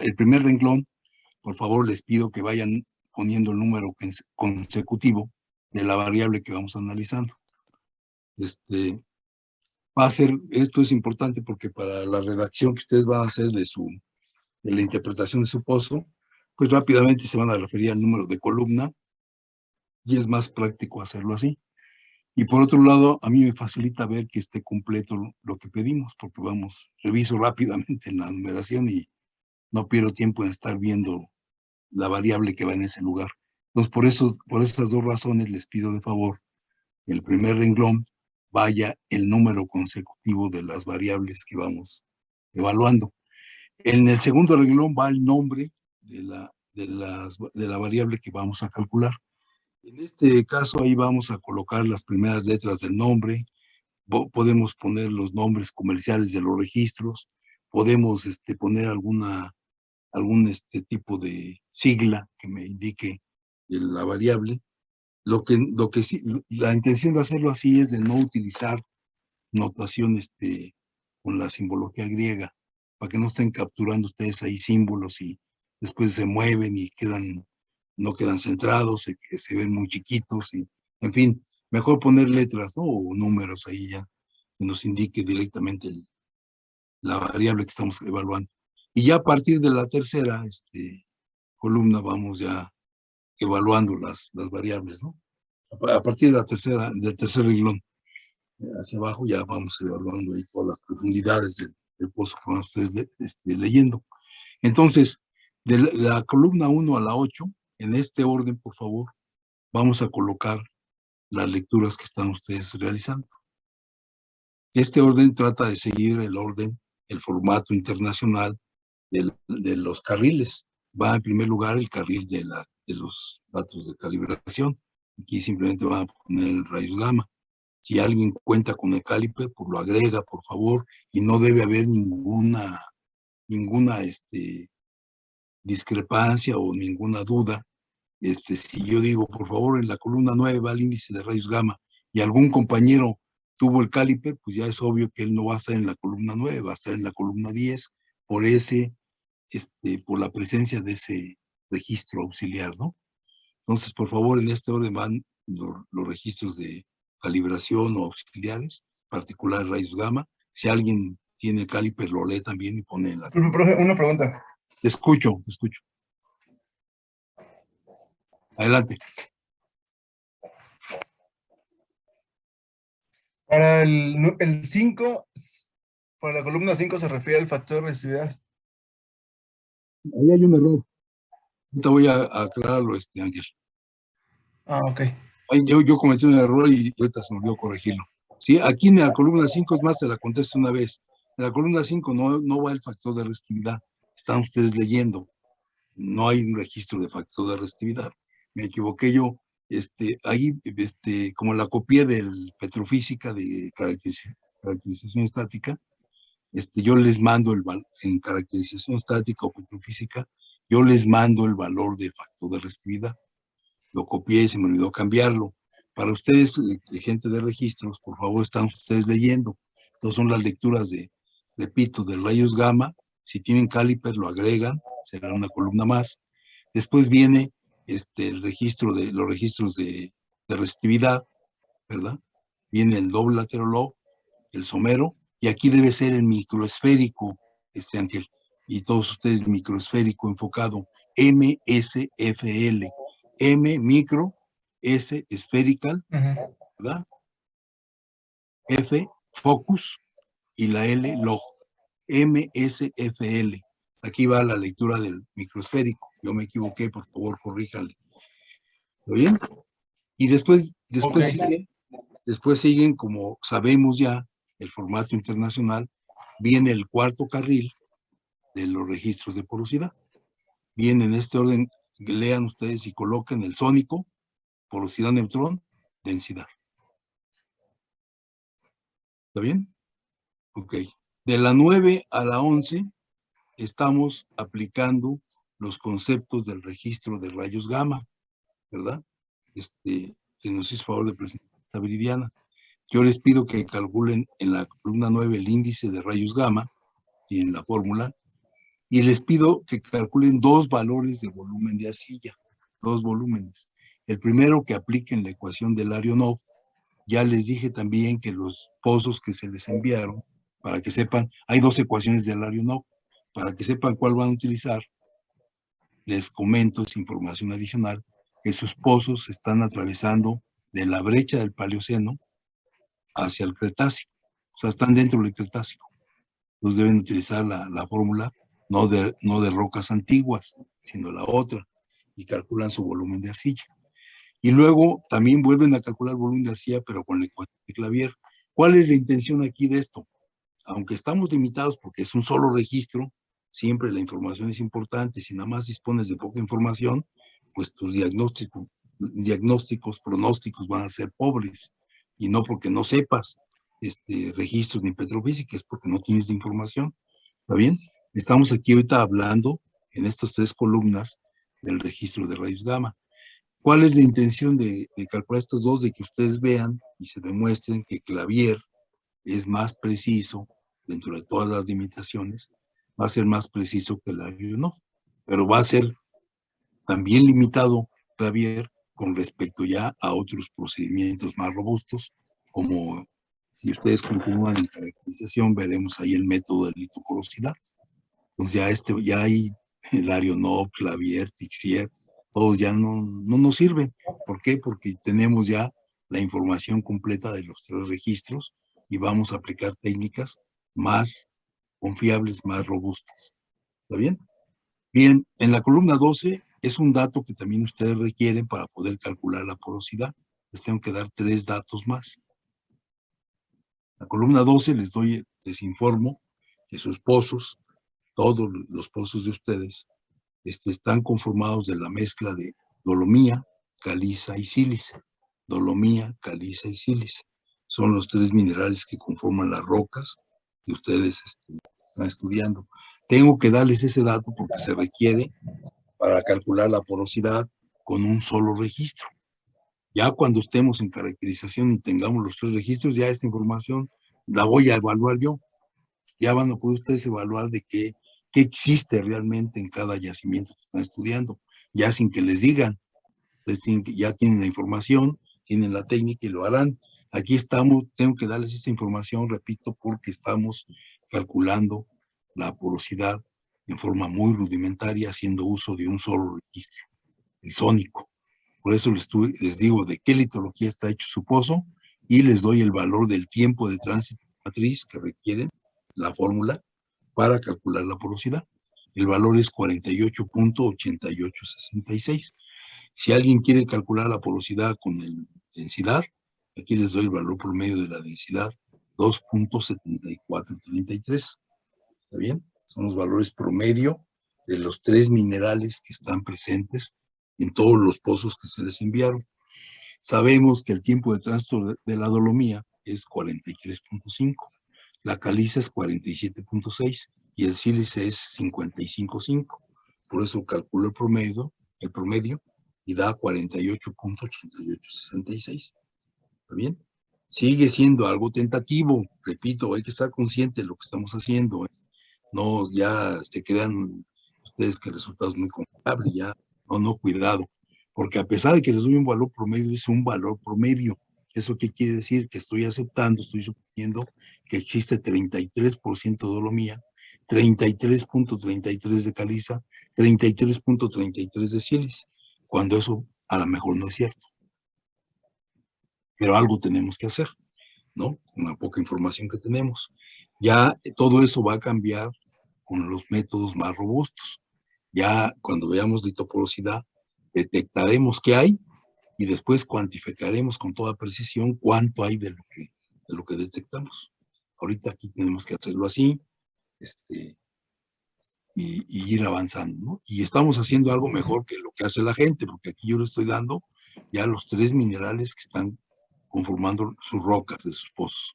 el primer renglón, por favor, les pido que vayan poniendo el número consecutivo de la variable que vamos analizando. Va a ser, esto es importante porque para la redacción que ustedes van a hacer de la interpretación de su pozo, pues rápidamente se van a referir al número de columna y es más práctico hacerlo así. Y por otro lado, a mí me facilita ver que esté completo lo que pedimos, porque reviso rápidamente en la numeración y no pierdo tiempo en estar viendo la variable que va en ese lugar. Entonces, por esas dos razones les pido de favor que el primer renglón vaya el número consecutivo de las variables que vamos evaluando. En el segundo renglón va el nombre de la variable que vamos a calcular. En este caso, ahí vamos a colocar las primeras letras del nombre, podemos poner los nombres comerciales de los registros, podemos poner algún tipo de sigla que me indique la variable. Lo que sí, la intención de hacerlo así es de no utilizar notación con la simbología griega, para que no estén capturando ustedes ahí símbolos y después se mueven y no quedan centrados, se ven muy chiquitos, y, en fin, mejor poner letras, ¿no? O números ahí ya, que nos indique directamente la variable que estamos evaluando. Y ya a partir de la tercera columna vamos ya evaluando las variables, ¿no? A partir de del tercer renglón hacia abajo ya vamos evaluando ahí todas las profundidades del pozo que van ustedes leyendo. Entonces, de la columna 1 a la 8, en este orden, por favor, vamos a colocar las lecturas que están ustedes realizando. Este orden trata de seguir el formato internacional de los carriles. Va en primer lugar el carril de los datos de calibración. Aquí simplemente van a poner el rayos gamma. Si alguien cuenta con el caliper, pues lo agrega, por favor, y no debe haber ninguna discrepancia o ninguna duda. Si yo digo, por favor, en la columna 9 va el índice de rayos gamma y algún compañero tuvo el caliper, pues ya es obvio que él no va a estar en la columna 9, va a estar en la columna 10 por la presencia de ese registro auxiliar, ¿no? Entonces, por favor, en este orden van los registros de calibración o auxiliares, particular rayos gamma. Si alguien tiene el caliper, lo lee también y pone en la... Profe, una pregunta. Te escucho. Adelante. Para el 5, para la columna 5 se refiere al factor de resistividad. Ahí hay un error. Ahorita voy a aclararlo, Ángel. Ah, ok. Yo cometí un error y ahorita se me olvidó corregirlo. Sí, aquí en la columna 5, es más, te la contesto una vez. En la columna 5 no va el factor de resistividad. Están ustedes leyendo. No hay un registro de factor de resistividad. Me equivoqué yo. Ahí, como la copié del Petrofísica de caracterización estática, yo les mando en caracterización estática o petrofísica, yo les mando el valor de factor de resistividad. Lo copié y se me olvidó cambiarlo. Para ustedes, gente de registros, por favor, están ustedes leyendo. Entonces son las lecturas repito, de rayos gamma. Si tienen caliper, lo agregan, será una columna más. Después viene los registros de resistividad, ¿verdad? Viene el doble lateral log, el somero, y aquí debe ser el microesférico, Ángel, y todos ustedes microesférico enfocado, MSFL, M micro, S espherical, ¿verdad? F focus y la L log, MSFL. Aquí va la lectura del microesférico. Yo me equivoqué, por favor, corríjanle. ¿Está bien? Y después Okay. siguen, como sabemos ya, el formato internacional, viene el cuarto carril de los registros de porosidad. Viene en este orden, lean ustedes y coloquen el sónico, porosidad neutrón, densidad. ¿Está bien? Ok. De la 9 a la 11 estamos aplicando los conceptos del registro de rayos gamma, ¿verdad? Que nos hizo favor de presentar Viridiana. Yo les pido que calculen en la columna 9 el índice de rayos gamma y en la fórmula, Y les pido que calculen dos valores de volumen de arcilla, dos volúmenes. El primero, que apliquen la ecuación del Larionov. Ya les dije también que los pozos que se les enviaron, para que sepan, hay dos ecuaciones del Larionov. Para que sepan cuál van a utilizar, les comento, es información adicional, que sus pozos se están atravesando de la brecha del Paleoceno hacia el Cretácico. O sea, están dentro del Cretácico. Entonces deben utilizar la fórmula no de rocas antiguas, sino la otra, y calculan su volumen de arcilla. Y luego también vuelven a calcular el volumen de arcilla, pero con la ecuación de Clavier. ¿Cuál es la intención aquí de esto? Aunque estamos limitados porque es un solo registro, siempre la información es importante. Si nada más dispones de poca información, pues tus diagnósticos, pronósticos van a ser pobres. Y no porque no sepas registros ni petrofísica, es porque no tienes de información. ¿Está bien? Estamos aquí ahorita hablando en estas tres columnas del registro de rayos gamma. ¿Cuál es la intención de calcular estos dos? De que ustedes vean y se demuestren que Clavier es más preciso, dentro de todas las limitaciones, va a ser más preciso que el Larionov, pero va a ser también limitado Clavier con respecto ya a otros procedimientos más robustos, como si ustedes continúan en caracterización, veremos ahí el método de litoporosidad. Entonces ya hay Larionov, Clavier, Tixier, todos ya no nos sirven. ¿Por qué? Porque tenemos ya la información completa de los tres registros y vamos a aplicar técnicas más confiables, más robustas. ¿Está bien? Bien, en la columna 12 es un dato que también ustedes requieren para poder calcular la porosidad. Les tengo que dar 3 datos más. La columna 12 les informo que sus pozos, todos los pozos de ustedes, están conformados de la mezcla de dolomía, caliza y sílice. Dolomía, caliza y sílice. Son los 3 minerales que conforman las rocas que ustedes están estudiando. Tengo que darles ese dato porque se requiere para calcular la porosidad con un solo registro. Ya cuando estemos en caracterización y tengamos los 3 registros, ya esta información la voy a evaluar yo. Ya van a poder ustedes evaluar de qué existe realmente en cada yacimiento que están estudiando, ya sin que les digan. Entonces ya tienen la información, tienen la técnica y lo harán. Aquí estamos, tengo que darles esta información, repito, porque estamos calculando la porosidad en forma muy rudimentaria, haciendo uso de un solo registro, el sónico. Por eso les digo de qué litología está hecho su pozo y les doy el valor del tiempo de tránsito matriz que requieren, la fórmula, para calcular la porosidad. El valor es 48.8866. Si alguien quiere calcular la porosidad con densidad, aquí les doy el valor promedio de la densidad, 2.7433. ¿Está bien? Son los valores promedio de los 3 minerales que están presentes en todos los pozos que se les enviaron. Sabemos que el tiempo de tránsito de la dolomía es 43.5, la caliza es 47.6 y el sílice es 55.5. Por eso calculo el promedio y da 48.8866. ¿Está bien? Sigue siendo algo tentativo, repito, hay que estar consciente de lo que estamos haciendo. No ya se crean ustedes que el resultado es muy confiable, ya, no, cuidado, porque a pesar de que les doy un valor promedio, es un valor promedio. ¿Eso qué quiere decir? Que estoy aceptando, estoy suponiendo que existe 33% de dolomía, 33.33 de caliza, 33.33 de sílice, cuando eso a lo mejor no es cierto. Pero algo tenemos que hacer, ¿no? Con la poca información que tenemos. Ya todo eso va a cambiar con los métodos más robustos. Ya cuando veamos litoporosidad, detectaremos qué hay y después cuantificaremos con toda precisión cuánto hay de lo que detectamos. Ahorita aquí tenemos que hacerlo así y ir avanzando, ¿no? Y estamos haciendo algo mejor que lo que hace la gente, porque aquí yo le estoy dando ya los 3 minerales que están conformando sus rocas de sus pozos.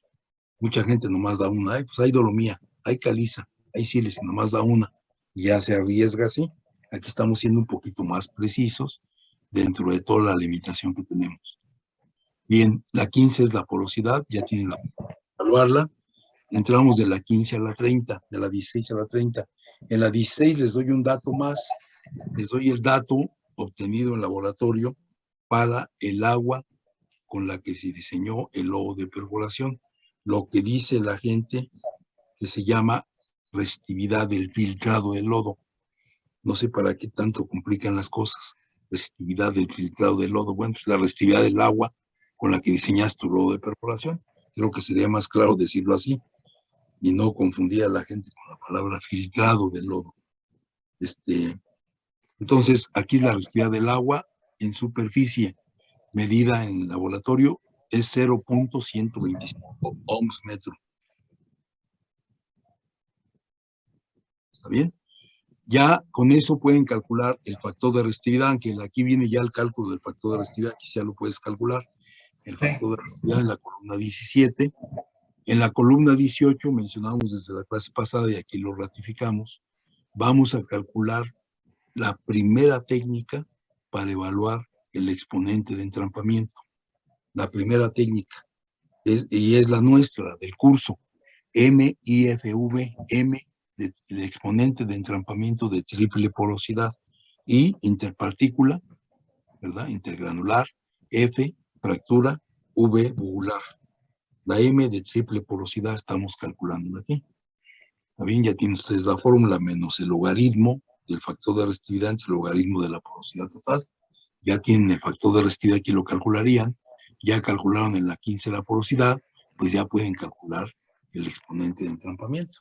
Mucha gente nomás da una, pues hay dolomía, hay caliza, hay sílice, nomás da una, y ya se arriesga así. Aquí estamos siendo un poquito más precisos dentro de toda la limitación que tenemos. Bien, la 15 es la porosidad, ya tienen la evaluarla. Entramos de la 15 a la 30, de la 16 a la 30. En la 16 les doy un dato más, les doy el dato obtenido en laboratorio para el agua con la que se diseñó el lodo de perforación, lo que dice la gente que se llama resistividad del filtrado del lodo. No sé para qué tanto complican las cosas. Resistividad del filtrado del lodo. Bueno, pues la resistividad del agua con la que diseñaste tu lodo de perforación. Creo que sería más claro decirlo así y no confundir a la gente con la palabra filtrado del lodo. Entonces, aquí es la resistividad del agua en superficie, medida en laboratorio, es 0.125 ohms metro. ¿Está bien? Ya con eso pueden calcular el factor de resistividad, aunque aquí viene ya el cálculo del factor de resistividad, aquí ya lo puedes calcular. El factor de resistividad en la columna 17. En la columna 18, mencionamos desde la clase pasada y aquí lo ratificamos, vamos a calcular la primera técnica para evaluar el exponente de entrampamiento. La primera técnica, y es la nuestra, del curso, MIFV, M del exponente de entrampamiento de triple porosidad, y interpartícula, ¿verdad? Intergranular, F, fractura, V, bugular. La M de triple porosidad estamos calculando aquí. ¿Está bien? Ya tienen ustedes la fórmula menos el logaritmo del factor de resistividad entre el logaritmo de la porosidad total. Ya tienen el factor de resistividad, aquí lo calcularían. Ya calcularon en la 15 la porosidad, pues ya pueden calcular el exponente de entrampamiento.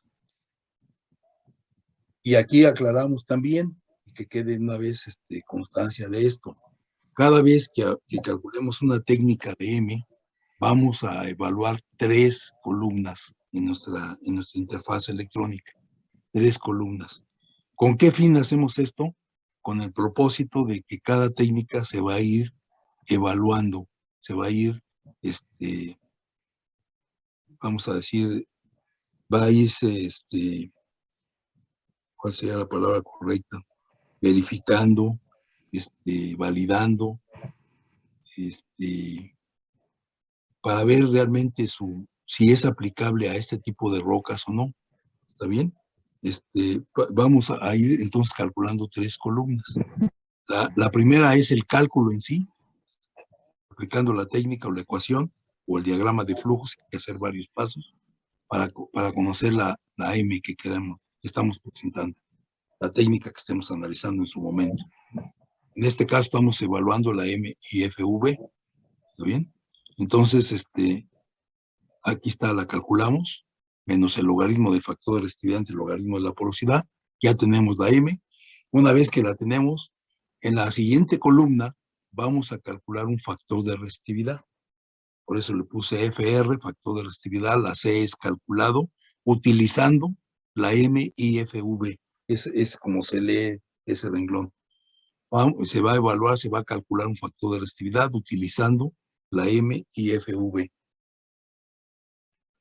Y aquí aclaramos también, que quede una vez constancia de esto. Cada vez que calculemos una técnica de M, vamos a evaluar 3 columnas en nuestra interfaz electrónica. 3 columnas. ¿Con qué fin hacemos esto? Con el propósito de que cada técnica se va a ir evaluando, se va a ir, vamos a decir, va a irse, ¿cuál sería la palabra correcta? Verificando, validando, para ver realmente si es aplicable a este tipo de rocas o no. ¿Está bien? Vamos a ir entonces calculando 3 columnas. La primera es el cálculo en sí, aplicando la técnica o la ecuación o el diagrama de flujos, hay que hacer varios pasos para conocer la M que estamos presentando, la técnica que estemos analizando en su momento. En este caso estamos evaluando la MIFV, ¿está bien? Entonces, aquí está, la calculamos, menos el logaritmo del factor de resistividad entre el logaritmo de la porosidad, ya tenemos la M. Una vez que la tenemos, en la siguiente columna vamos a calcular un factor de resistividad. Por eso le puse FR, factor de resistividad, la C es calculado, utilizando la MIFV. Es como se lee ese renglón. Se va a evaluar, se va a calcular un factor de resistividad utilizando la MIFV.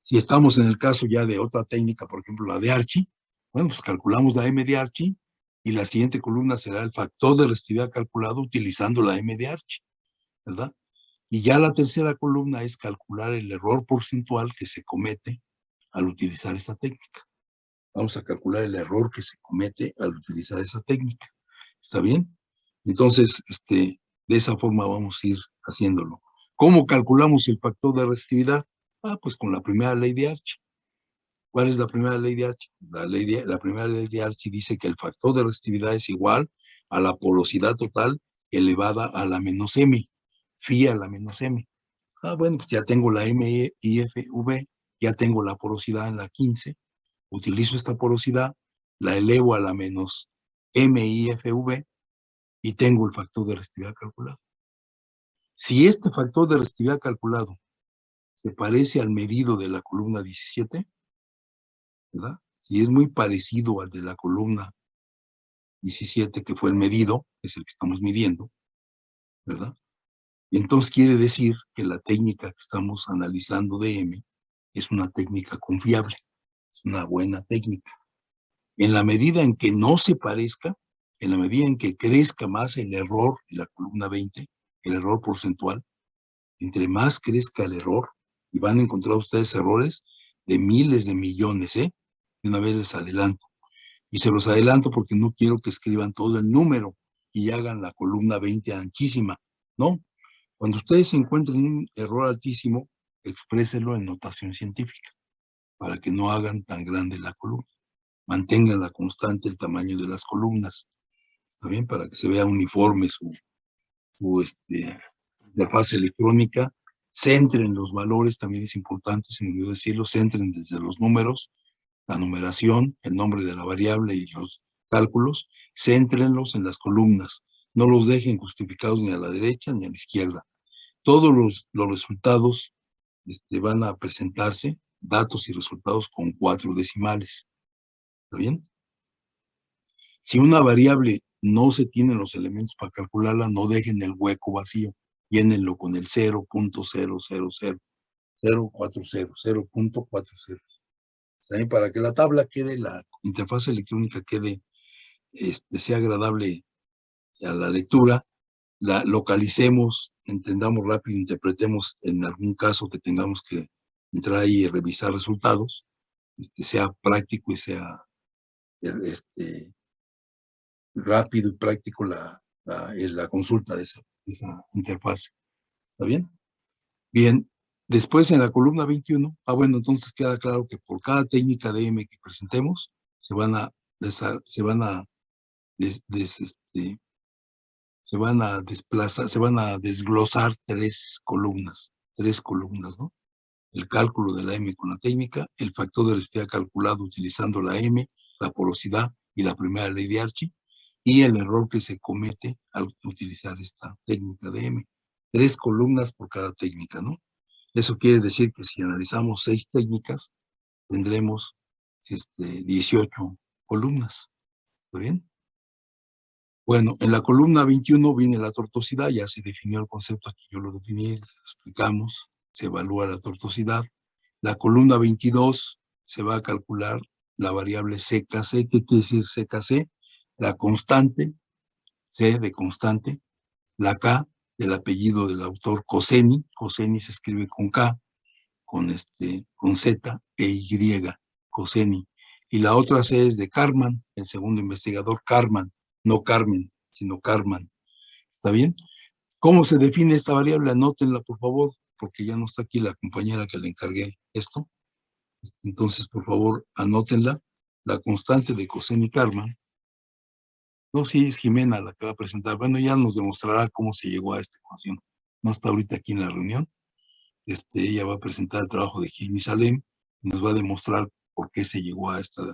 Si estamos en el caso ya de otra técnica, por ejemplo, la de Archie, bueno, pues calculamos la M de Archie y la siguiente columna será el factor de resistividad calculado utilizando la M de Archie, ¿verdad? Y ya la tercera columna es calcular el error porcentual que se comete al utilizar esta técnica. Vamos a calcular el error que se comete al utilizar esa técnica. ¿Está bien? Entonces, de esa forma vamos a ir haciéndolo. ¿Cómo calculamos el factor de resistividad? Pues con la primera ley de Archie. ¿Cuál es la primera ley de Archie? La primera ley de Archie dice que el factor de resistividad es igual a la porosidad total elevada a la menos m, phi a la menos m. Bueno, pues ya tengo la MIFV, ya tengo la porosidad en la 15, utilizo esta porosidad, la elevo a la menos MIFV y tengo el factor de resistividad calculado. Si este factor de resistividad calculado se parece al medido de la columna 17, ¿verdad? Si es muy parecido al de la columna 17, que fue el medido, es el que estamos midiendo, ¿verdad? Entonces quiere decir que la técnica que estamos analizando de M es una técnica confiable, es una buena técnica. En la medida en que no se parezca, en la medida en que crezca más el error en la columna 20, el error porcentual, entre más crezca el error, y van a encontrar ustedes errores de miles de millones, de una vez les adelanto. Y se los adelanto porque no quiero que escriban todo el número y hagan la columna 20 anchísima. No, cuando ustedes encuentren un error altísimo, exprésenlo en notación científica para que no hagan tan grande la columna. Mantengan la constante el tamaño de las columnas. ¿Está bien? Para que se vea uniforme su interfaz electrónica. Centren los valores, también es importante, se me olvidó decirlo, centren desde los números, la numeración, el nombre de la variable y los cálculos, céntrenlos en las columnas. No los dejen justificados ni a la derecha ni a la izquierda. Todos los resultados van a presentarse, datos y resultados con 4 decimales. ¿Está bien? Si una variable no se tienen los elementos para calcularla, no dejen el hueco vacío. Llénenlo con el 0.000, 0.40, 0.40. ¿Saben? Para que la tabla quede, la interfaz electrónica quede, sea agradable a la lectura, la localicemos, entendamos rápido, interpretemos en algún caso que tengamos que entrar ahí y revisar resultados, sea práctico y sea rápido y práctico la consulta de esa interfaz. ¿Está bien? Bien, después en la columna 21, bueno, entonces queda claro que por cada técnica de M que presentemos, se van a desplazar, se van a desglosar tres columnas, ¿no? El cálculo de la M con la técnica, el factor de relatividad calculado utilizando la M, la porosidad y la primera ley de Archie, y el error que se comete al utilizar esta técnica de M. 3 columnas por cada técnica, ¿no? Eso quiere decir que si analizamos 6 técnicas, tendremos 18 columnas. ¿Está bien? Bueno, en la columna 21 viene la tortuosidad, ya se definió el concepto, aquí yo lo definí, lo explicamos, se evalúa la tortuosidad. La columna 22 se va a calcular la variable CKC. ¿Qué quiere decir CKC? La constante, C de constante, la K del apellido del autor Coseni se escribe con K, con Z e Y, Coseni. Y la otra C es de Karman, el segundo investigador, Karman, no Carmen, sino Karman. ¿Está bien? ¿Cómo se define esta variable? Anótenla, por favor, porque ya no está aquí la compañera que le encargué esto. Entonces, por favor, anótenla. La constante de Coseni Karman. No, sí, es Jimena la que va a presentar. Bueno, ya nos demostrará cómo se llegó a esta ecuación. No está ahorita aquí en la reunión. Ella va a presentar el trabajo de Gilmi Salem y nos va a demostrar por qué se llegó a esta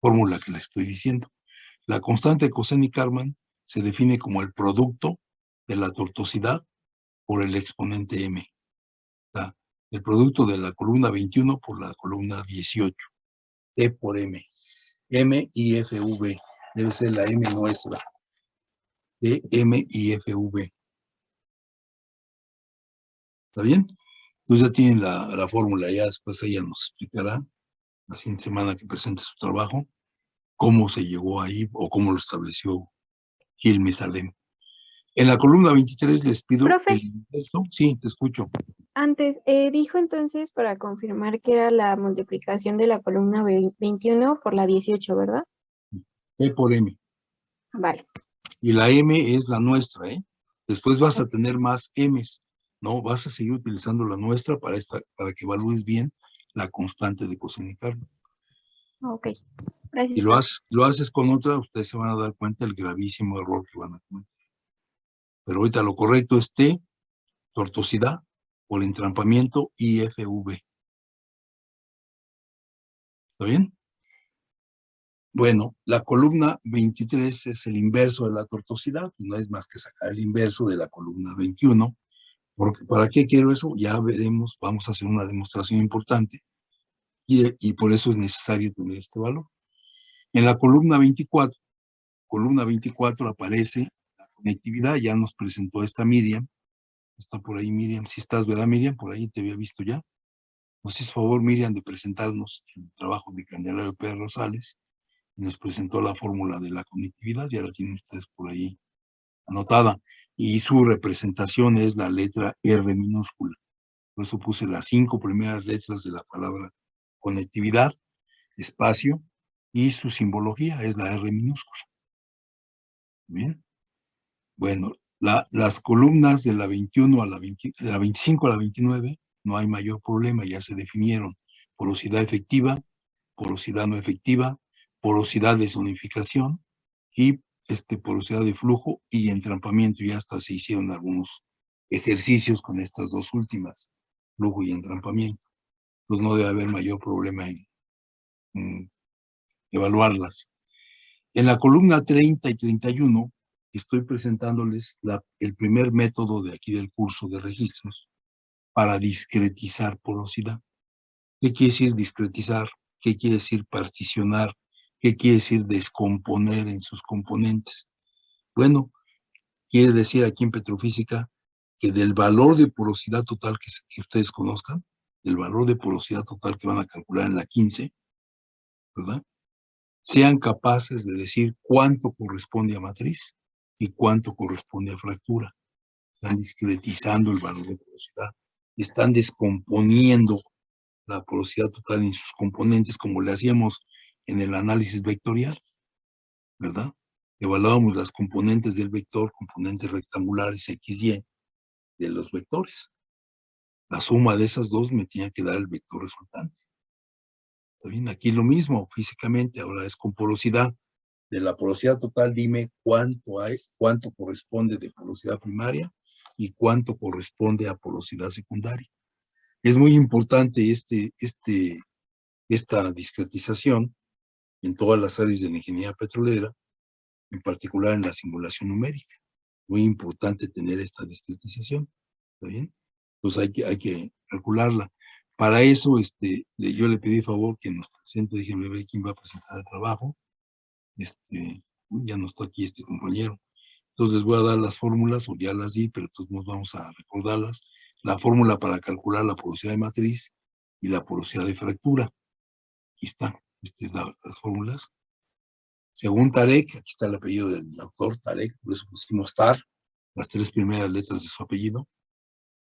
fórmula que le estoy diciendo. La constante de Coseni-Karman se define como el producto de la tortuosidad por el exponente m. ¿Está? El producto de la columna 21 por la columna 18. T por m. M y F, V. Debe ser la M nuestra. T, M y F, V. ¿Está bien? Entonces ya tienen la fórmula, ya después ella nos explicará la siguiente semana que presente su trabajo, cómo se llegó ahí o cómo lo estableció Gilmi Salem. En la columna 23 les pido Profe, el inverso. Sí, te escucho. antes, dijo entonces para confirmar que era la multiplicación de la columna 21 por la 18, ¿verdad? P por M. Vale. Y la M es la nuestra, ¿eh? Después vas a tener más M's, ¿no? Vas a seguir utilizando la nuestra para que evalúes bien la constante de Coseni Karman. Ok, gracias. Y lo haces con otra, ustedes se van a dar cuenta del gravísimo error que van a cometer. Pero ahorita lo correcto es T, tortuosidad, por entrampamiento, y FV. ¿Está bien? Bueno, la columna 23 es el inverso de la tortuosidad, no es más que sacar el inverso de la columna 21. Porque, ¿para qué quiero eso? Ya veremos, vamos a hacer una demostración importante y por eso es necesario tener este valor. En la columna 24 aparece la conectividad, ya nos presentó esta Miriam, está por ahí Miriam, si estás, ¿verdad Miriam? Por ahí te había visto ya. Nos hizo favor Miriam de presentarnos el trabajo de Candelario Pérez Rosales y nos presentó la fórmula de la conectividad, ya la tienen ustedes por ahí anotada, y su representación es la letra R minúscula. Por eso puse las 5 primeras letras de la palabra conectividad, espacio, y su simbología es la R minúscula. Bien. Bueno, las columnas de la 21 a la 20, de la 25 a la 29 no hay mayor problema, ya se definieron porosidad efectiva, porosidad no efectiva, porosidad de zonificación y porosidad de flujo y entrampamiento. Ya hasta se hicieron algunos ejercicios con estas dos últimas, flujo y entrampamiento. Entonces no debe haber mayor problema en evaluarlas. En la columna 30 y 31 estoy presentándoles el primer método de aquí del curso de registros para discretizar porosidad. ¿Qué quiere decir discretizar? ¿Qué quiere decir particionar? ¿Qué quiere decir descomponer en sus componentes? Bueno, quiere decir aquí en petrofísica que del valor de porosidad total que ustedes conozcan, del valor de porosidad total que van a calcular en la 15, ¿verdad? Sean capaces de decir cuánto corresponde a matriz y cuánto corresponde a fractura. Están discretizando el valor de porosidad. Están descomponiendo la porosidad total en sus componentes, como le hacíamos en el análisis vectorial, ¿verdad? Evaluábamos las componentes del vector, componentes rectangulares X, Y, de los vectores. La suma de esas dos me tenía que dar el vector resultante. ¿Está bien? Aquí lo mismo, físicamente, ahora es con porosidad. De la porosidad total, dime cuánto corresponde de porosidad primaria y cuánto corresponde a porosidad secundaria. Es muy importante esta discretización en todas las áreas de la ingeniería petrolera, en particular en la simulación numérica. Muy importante tener esta discretización, ¿está bien? Entonces hay que calcularla. Para eso, yo le pedí favor que nos presente, déjenme ver quién va a presentar el trabajo. Ya no está aquí este compañero. Entonces les voy a dar las fórmulas, o ya las di, pero entonces nos vamos a recordarlas. La fórmula para calcular la porosidad de matriz y la porosidad de fractura. Aquí está, estas son las fórmulas. Según Tarek, aquí está el apellido del autor, Tarek, por eso pusimos TAR, las tres primeras letras de su apellido.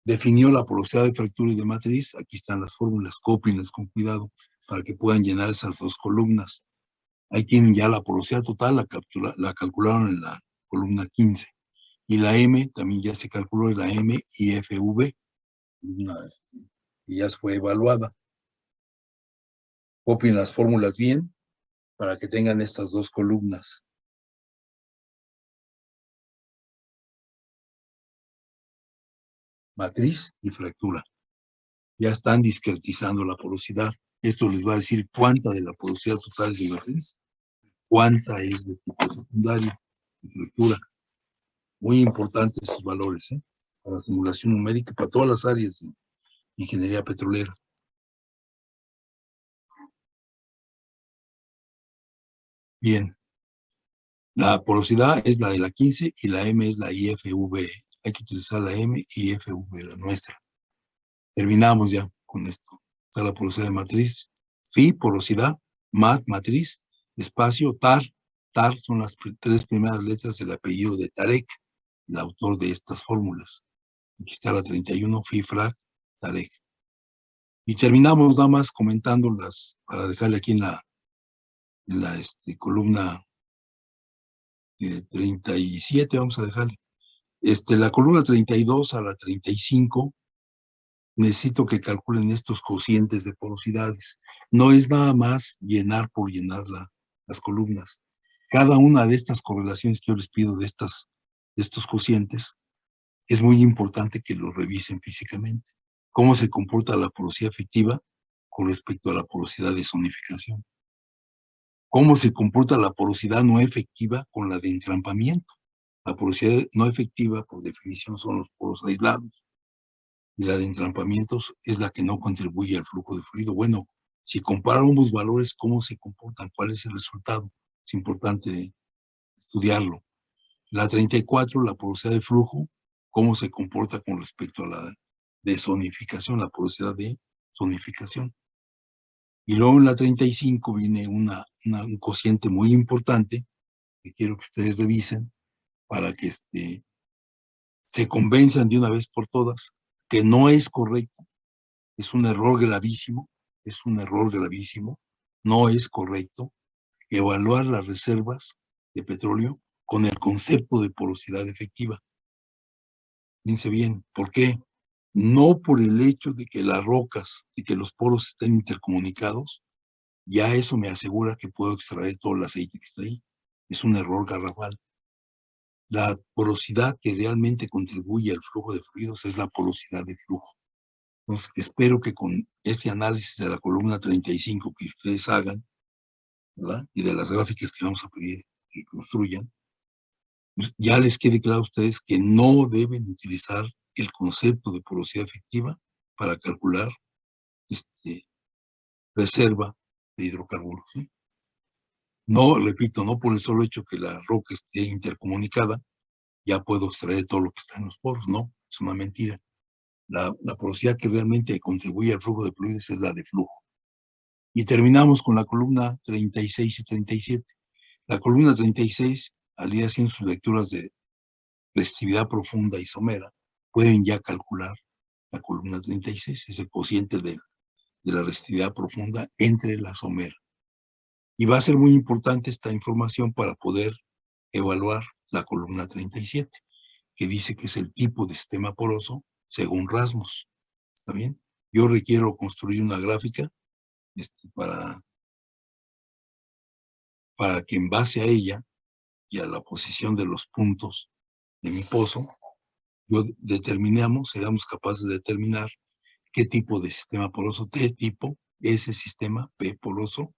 Definió la porosidad de fractura y de matriz. Aquí están las fórmulas, cópienlas con cuidado para que puedan llenar esas dos columnas. Ahí tienen ya la porosidad total, la calcularon en la columna 15. Y la M también ya se calculó, es la M y FV, y ya fue evaluada. Copien las fórmulas bien para que tengan estas dos columnas. Matriz y fractura. Ya están discretizando la porosidad. Esto les va a decir cuánta de la porosidad total es de matriz, cuánta es de tipo secundario, de fractura. Muy importantes esos valores, para la simulación numérica, para todas las áreas de ingeniería petrolera. Bien. La porosidad es la de la 15 y la M es la IFV. Hay que utilizar la M y IFV, la nuestra. Terminamos ya con esto. Está la porosidad de matriz. Phi, porosidad, mat, matriz, espacio, tar. Tar son las tres primeras letras del apellido de Tarek, el autor de estas fórmulas. Aquí está la 31, Phi, frac, Tarek. Y terminamos nada más comentándolas para dejarle aquí en la columna 37, vamos a dejarle. La columna 32 a la 35, necesito que calculen estos cocientes de porosidades. No es nada más llenar por llenar las columnas. Cada una de estas correlaciones que yo les pido de estos cocientes, es muy importante que lo revisen físicamente. Cómo se comporta la porosidad efectiva con respecto a la porosidad de zonificación. Cómo se comporta la porosidad no efectiva con la de entrampamiento. La porosidad no efectiva, por definición, son los poros aislados. Y la de entrampamientos es la que no contribuye al flujo de fluido. Bueno, si comparamos valores, ¿cómo se comportan? ¿Cuál es el resultado? Es importante estudiarlo. La 34, la porosidad de flujo, ¿cómo se comporta con respecto a la de zonificación, la porosidad de zonificación? Y luego en la 35 viene un cociente muy importante que quiero que ustedes revisen para que se convenzan de una vez por todas que no es correcto, es un error gravísimo, no es correcto evaluar las reservas de petróleo con el concepto de porosidad efectiva. Fíjense bien, ¿por qué? No por el hecho de que las rocas, de que los poros estén intercomunicados, ya eso me asegura que puedo extraer todo el aceite que está ahí. Es un error garrafal. La porosidad que realmente contribuye al flujo de fluidos es la porosidad de flujo. Entonces, espero que con este análisis de la columna 35 que ustedes hagan, ¿verdad? Y de las gráficas que vamos a pedir que construyan, pues ya les quede claro a ustedes que no deben utilizar el concepto de porosidad efectiva para calcular reserva de hidrocarburos, ¿sí? No, repito, no por el solo hecho que la roca esté intercomunicada, ya puedo extraer todo lo que está en los poros, no, es una mentira. La porosidad que realmente contribuye al flujo de fluidos es la de flujo. Y terminamos con la columna 36 y 37. La columna 36, al ir haciendo sus lecturas de resistividad profunda y somera, pueden ya calcular la columna 36, ese cociente de la resistividad profunda entre la somera. Y va a ser muy importante esta información para poder evaluar la columna 37, que dice que es el tipo de sistema poroso según Rasmus. ¿Está bien? Yo requiero construir una gráfica para que en base a ella y a la posición de los puntos de mi pozo, seamos capaces de determinar qué tipo de sistema poroso T tipo, ese sistema P poroso,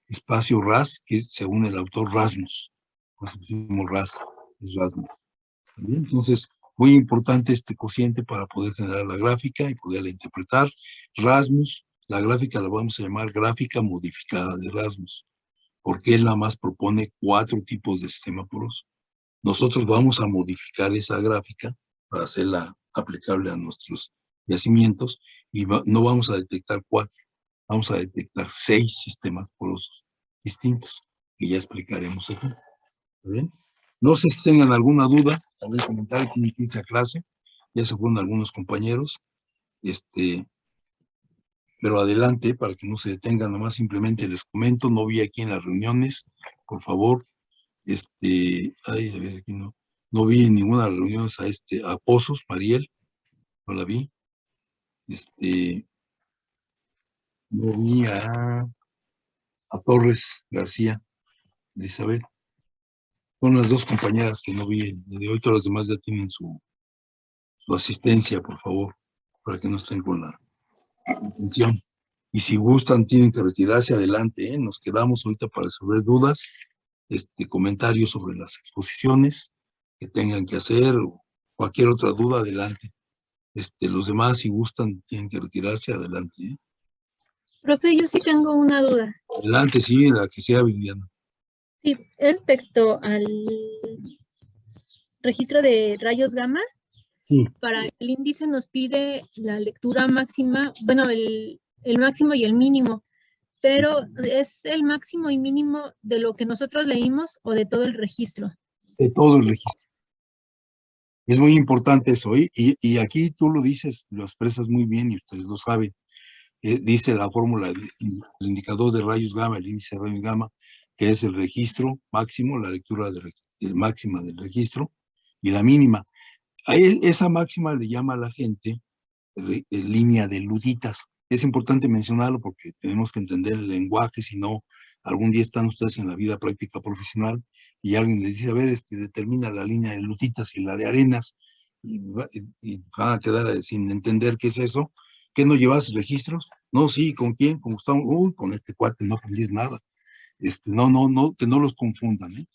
espacio RAS, que es, según el autor, Rasmus. Pues pusimos RAS, es Rasmus. ¿Bien? Entonces, muy importante este cociente para poder generar la gráfica y poderla interpretar. Rasmus, la gráfica la vamos a llamar gráfica modificada de Rasmus, porque él nada más propone 4 tipos de sistema poroso. Nosotros vamos a modificar esa gráfica para hacerla aplicable a nuestros yacimientos y no vamos a detectar 4, vamos a detectar 6 sistemas porosos distintos, que ya explicaremos aquí. ¿Está bien? No sé si tengan alguna duda, algún comentario, tienen que irse a clase, ya se fueron algunos compañeros, pero adelante, para que no se detengan, nomás simplemente les comento, no vi aquí en las reuniones, por favor, a ver, aquí no vi en ninguna de las reuniones a Pozos, Mariel, no la vi, no vi a Torres García, Elizabeth, son las 2 compañeras que no vi de hoy, todas las demás ya tienen su asistencia, por favor, para que no estén con la atención. Y si gustan, tienen que retirarse adelante, ¿eh? Nos quedamos ahorita para resolver dudas, comentarios sobre las exposiciones que tengan que hacer, o cualquier otra duda, adelante. Los demás, si gustan, tienen que retirarse, adelante, ¿eh? Profe, yo sí tengo una duda. Adelante, sí, la que sea, Viviana. Sí, respecto al registro de rayos gamma, Sí. para el índice nos pide la lectura máxima, bueno, el máximo y el mínimo, pero ¿es el máximo y mínimo de lo que nosotros leímos o de todo el registro? De todo el registro. Es muy importante eso, ¿eh? Y aquí tú lo dices, lo expresas muy bien y ustedes lo saben. Dice la fórmula, el indicador de rayos gamma, el índice de rayos gamma, que es el registro máximo, la lectura máxima del registro, y la mínima. Esa máxima le llama a la gente línea de luditas. Es importante mencionarlo porque tenemos que entender el lenguaje, si no, algún día están ustedes en la vida práctica profesional y alguien les dice, a ver, determina la línea de luditas y la de arenas, y van a quedar sin entender qué es eso. ¿Qué no llevas registros? No, sí, ¿con quién? ¿Con Gustavo? Uy, con este cuate no aprendís nada. No, que no los confundan, ¿eh?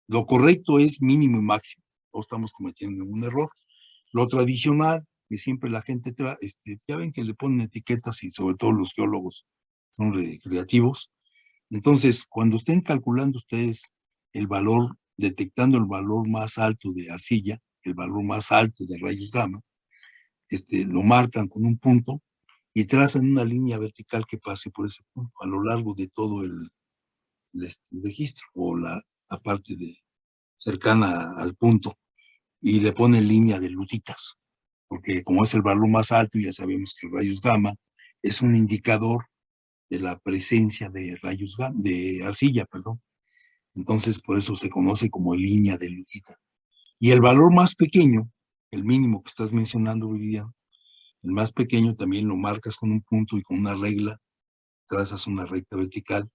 Lo correcto es mínimo y máximo. No estamos cometiendo un error. Lo tradicional, que siempre la gente, ya ven que le ponen etiquetas y sobre todo los geólogos son creativos. Entonces, cuando estén calculando ustedes el valor, detectando el valor más alto de arcilla, el valor más alto de rayos gamma, lo marcan con un punto y trazan una línea vertical que pase por ese punto a lo largo de todo el registro o la parte cercana al punto y le ponen línea de lutitas, porque como es el valor más alto, ya sabemos que rayos gamma es un indicador de la presencia de rayos de arcilla, perdón. Entonces, por eso se conoce como línea de lutita. Y el valor más pequeño, el mínimo que estás mencionando, Viridiana, el más pequeño también lo marcas con un punto y con una regla, trazas una recta vertical,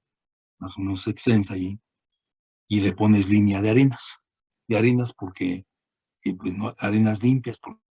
más o menos extensa ahí, y le pones línea de arenas porque, pues no, arenas limpias, porque